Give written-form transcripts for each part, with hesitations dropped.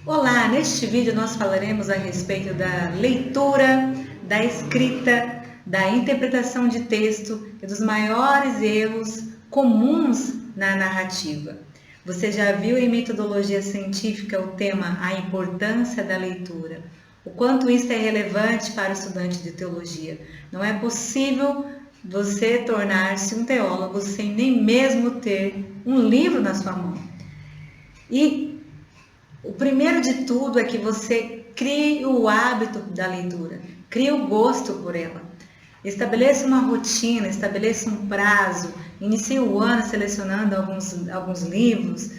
Olá, neste vídeo nós falaremos a respeito da leitura, da escrita, da interpretação de texto e dos maiores erros comuns na narrativa. Você já viu em metodologia científica o tema a importância da leitura? O quanto isso é relevante para o estudante de teologia? Não é possível você tornar-se um teólogo sem nem mesmo ter um livro na sua mão. E o primeiro de tudo é que você crie o hábito da leitura, crie o gosto por ela. Estabeleça uma rotina, estabeleça um prazo, inicie o ano selecionando alguns livros,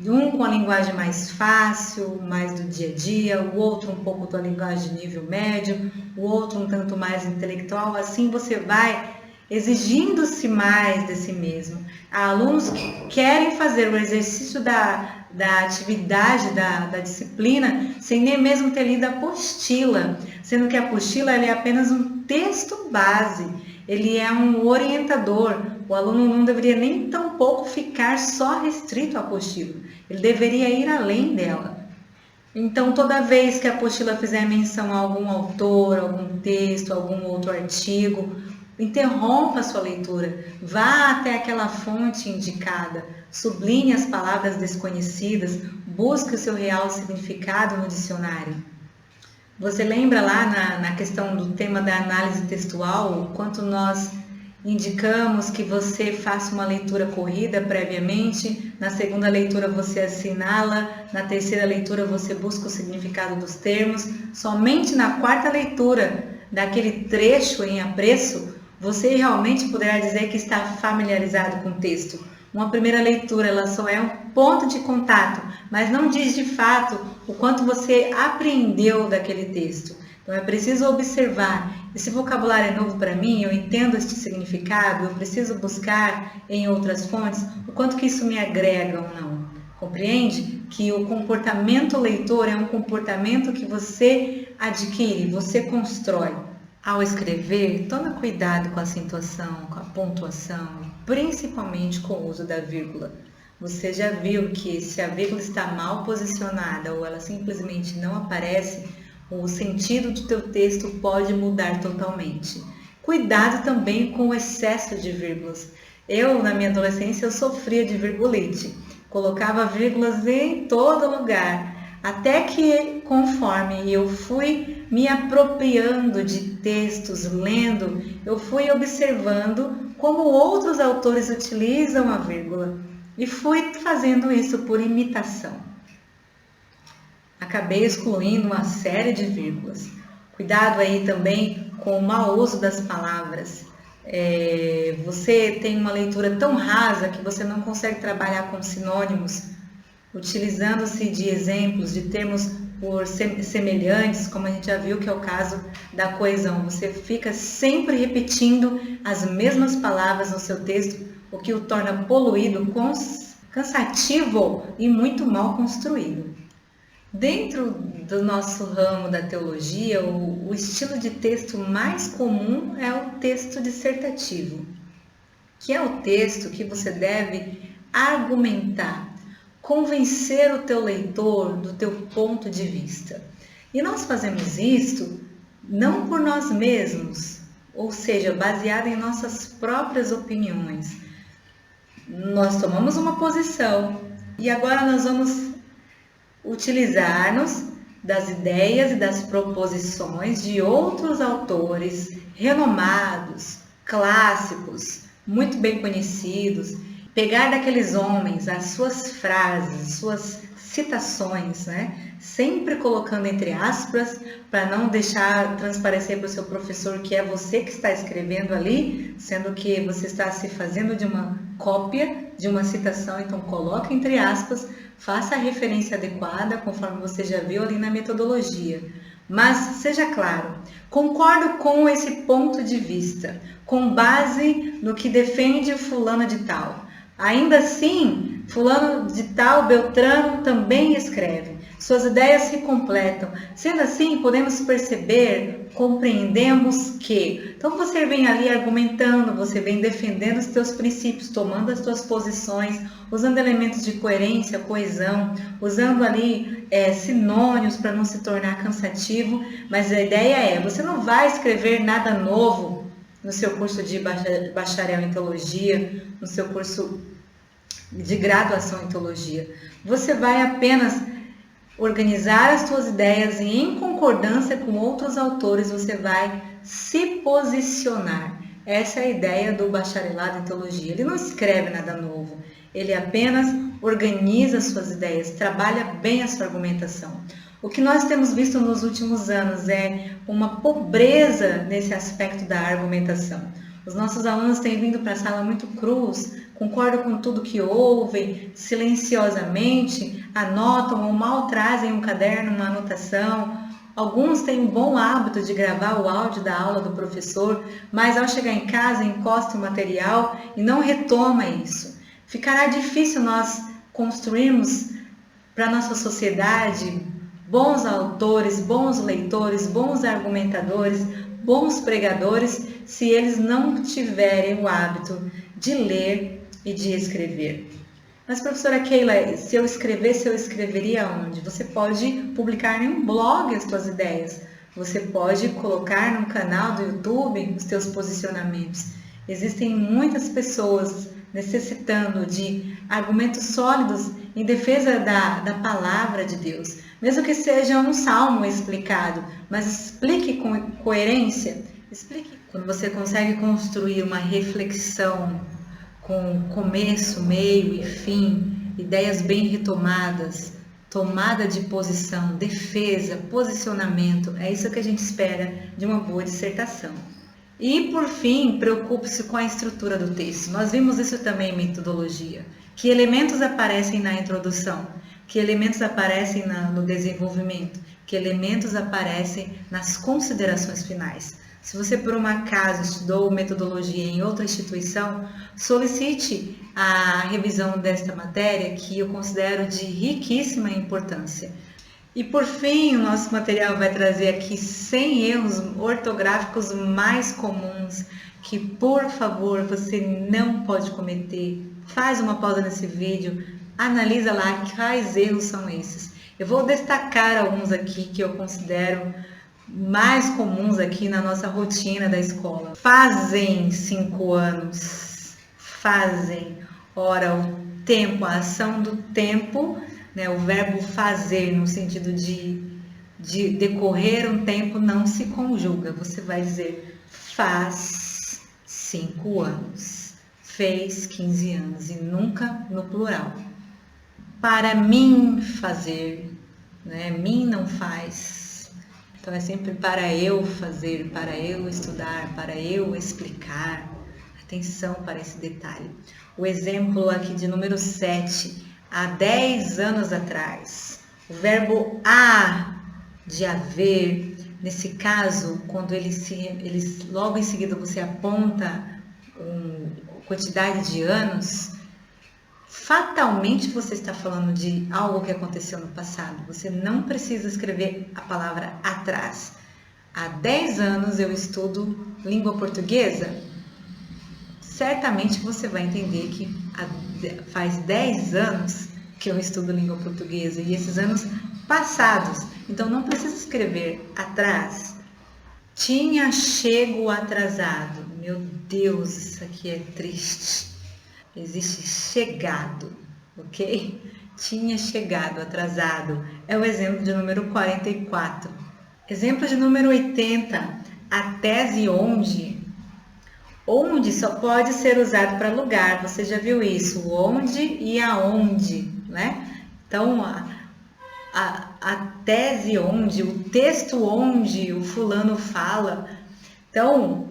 um com a linguagem mais fácil, mais do dia a dia, o outro um pouco da linguagem de nível médio, o outro um tanto mais intelectual. Assim você vai exigindo-se mais de si mesmo. Há alunos que querem fazer o exercício da atividade, da disciplina, sem nem mesmo ter lido a apostila, sendo que a apostila é apenas um texto base, ele é um orientador. O aluno não deveria nem tampouco ficar só restrito à apostila, ele deveria ir além dela. Então, toda vez que a apostila fizer menção a algum autor, algum texto, algum outro artigo, interrompa a sua leitura, vá até aquela fonte indicada, sublinhe as palavras desconhecidas, busque o seu real significado no dicionário. Você lembra lá na questão do tema da análise textual, o quanto nós indicamos que você faça uma leitura corrida previamente, na segunda leitura você assinala, na terceira leitura você busca o significado dos termos, somente na quarta leitura daquele trecho em apreço, você realmente poderá dizer que está familiarizado com o texto. Uma primeira leitura, ela só é um ponto de contato, mas não diz de fato o quanto você aprendeu daquele texto. Então é preciso observar, esse vocabulário é novo para mim, eu entendo este significado, eu preciso buscar em outras fontes o quanto que isso me agrega ou não. Compreende que o comportamento leitor é um comportamento que você adquire, você constrói. Ao escrever, tome cuidado com a acentuação, com a pontuação, principalmente com o uso da vírgula. Você já viu que se a vírgula está mal posicionada ou ela simplesmente não aparece, o sentido do teu texto pode mudar totalmente. Cuidado também com o excesso de vírgulas. Eu, na minha adolescência, eu sofria de virgulite. Colocava vírgulas em todo lugar. Até que, conforme eu fui me apropriando de textos, lendo, eu fui observando como outros autores utilizam a vírgula e fui fazendo isso por imitação. Acabei excluindo uma série de vírgulas. Cuidado aí também com o mau uso das palavras. Você tem uma leitura tão rasa que você não consegue trabalhar com sinônimos, utilizando-se de exemplos, de termos por semelhantes, como a gente já viu que é o caso da coesão. Você fica sempre repetindo as mesmas palavras no seu texto, o que o torna poluído, cansativo e muito mal construído. Dentro do nosso ramo da teologia, o estilo de texto mais comum é o texto dissertativo, que é o texto que você deve argumentar, convencer o teu leitor do teu ponto de vista. E nós fazemos isto não por nós mesmos, ou seja, baseado em nossas próprias opiniões. Nós tomamos uma posição e agora nós vamos utilizar-nos das ideias e das proposições de outros autores renomados, clássicos, muito bem conhecidos, pegar daqueles homens as suas frases, suas citações, né? Sempre colocando entre aspas, para não deixar transparecer para o seu professor que é você que está escrevendo ali, sendo que você está se fazendo de uma cópia de uma citação, então coloque entre aspas, faça a referência adequada, conforme você já viu ali na metodologia. Mas seja claro, concordo com esse ponto de vista, com base no que defende fulano de tal. Ainda assim, fulano de tal, Beltrano, também escreve. suas ideias se completam. Sendo assim, podemos perceber, compreendemos que. Então você vem ali argumentando, você vem defendendo os teus princípios, tomando as tuas posições, usando elementos de coerência, coesão, usando ali sinônimos para não se tornar cansativo. Mas a ideia é, você não vai escrever nada novo no seu curso de bacharel em teologia, no seu curso de graduação em teologia. Você vai apenas organizar as suas ideias e, em concordância com outros autores, você vai se posicionar. Essa é a ideia do bacharelado em teologia. Ele não escreve nada novo, ele apenas organiza as suas ideias, trabalha bem a sua argumentação. O que nós temos visto nos últimos anos é uma pobreza nesse aspecto da argumentação. Os nossos alunos têm vindo para a sala muito crus, concordam com tudo que ouvem, silenciosamente, anotam ou mal trazem um caderno, uma anotação. Alguns têm um bom hábito de gravar o áudio da aula do professor, mas ao chegar em casa encosta o material e não retoma isso. Ficará difícil nós construirmos para a nossa sociedade bons autores, bons leitores, bons argumentadores, bons pregadores, se eles não tiverem o hábito de ler e de escrever. Mas, professora Keila, se eu escreveria onde? Você pode publicar em um blog as suas ideias. Você pode colocar no canal do YouTube os seus posicionamentos. Existem muitas pessoas necessitando de argumentos sólidos em defesa da palavra de Deus. Mesmo que seja um salmo explicado, mas explique com coerência. Explique. Quando você consegue construir uma reflexão com começo, meio e fim, ideias bem retomadas, tomada de posição, defesa, posicionamento, é isso que a gente espera de uma boa dissertação. E, por fim, preocupe-se com a estrutura do texto. Nós vimos isso também em metodologia. Que elementos aparecem na introdução? Que elementos aparecem no desenvolvimento? Que elementos aparecem nas considerações finais? Se você, por um acaso, estudou metodologia em outra instituição, solicite a revisão desta matéria, que eu considero de riquíssima importância. E, por fim, o nosso material vai trazer aqui 100 erros ortográficos mais comuns que, por favor, você não pode cometer. Faz uma pausa nesse vídeo, analisa lá quais erros são esses. Eu vou destacar alguns aqui que eu considero mais comuns aqui na nossa rotina da escola. Fazem 5 anos. Fazem. Ora, o tempo, a ação do tempo, né, o verbo fazer no sentido de decorrer um tempo não se conjuga. Você vai dizer faz 5 anos. Fez 15 anos e nunca no plural. Para mim fazer, né? Mim não faz. Então é sempre para eu fazer, para eu estudar, para eu explicar. Atenção para esse detalhe. O exemplo aqui de número 7, há 10 anos atrás. O verbo há de haver, nesse caso, quando logo em seguida você aponta quantidade de anos, fatalmente você está falando de algo que aconteceu no passado. Você não precisa escrever a palavra atrás. Há 10 anos eu estudo língua portuguesa. Certamente você vai entender que faz 10 anos que eu estudo língua portuguesa e esses anos passados. Então não precisa escrever atrás. Tinha chego atrasado. Meu Deus, isso aqui é triste. Existe chegado, ok? Tinha chegado atrasado. É o exemplo de número 44. Exemplo de número 80. A tese onde. Onde só pode ser usado para lugar. Você já viu isso? Onde e aonde, né? Então, a tese onde, o texto onde o fulano fala. Então,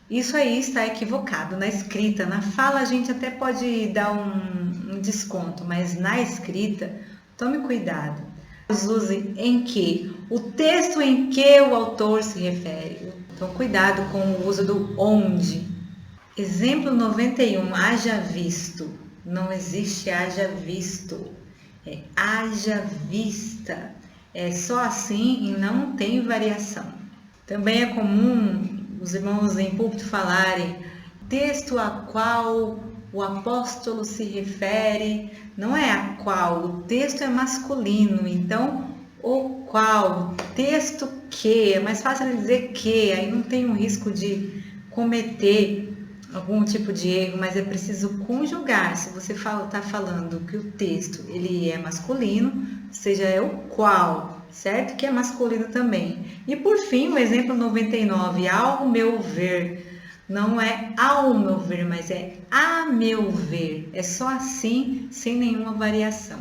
isso aí está equivocado. Na escrita, na fala a gente até pode dar um desconto, mas na escrita, tome cuidado. Use em que, o texto em que o autor se refere. Então, cuidado com o uso do onde. Exemplo 91, haja visto. Não existe haja visto, é haja vista. é só assim e não tem variação. Também é comum os irmãos em púlpito falarem texto a qual o apóstolo se refere, não é a qual, o texto é masculino, então o qual, texto que, é mais fácil dizer que, aí não tem um risco de cometer algum tipo de erro, mas é preciso conjugar. Se você está falando que o texto ele é masculino, seja é o qual, certo? Que é masculino também. E por fim, o exemplo 99, ao meu ver. Não é ao meu ver, mas é a meu ver. É só assim, sem nenhuma variação.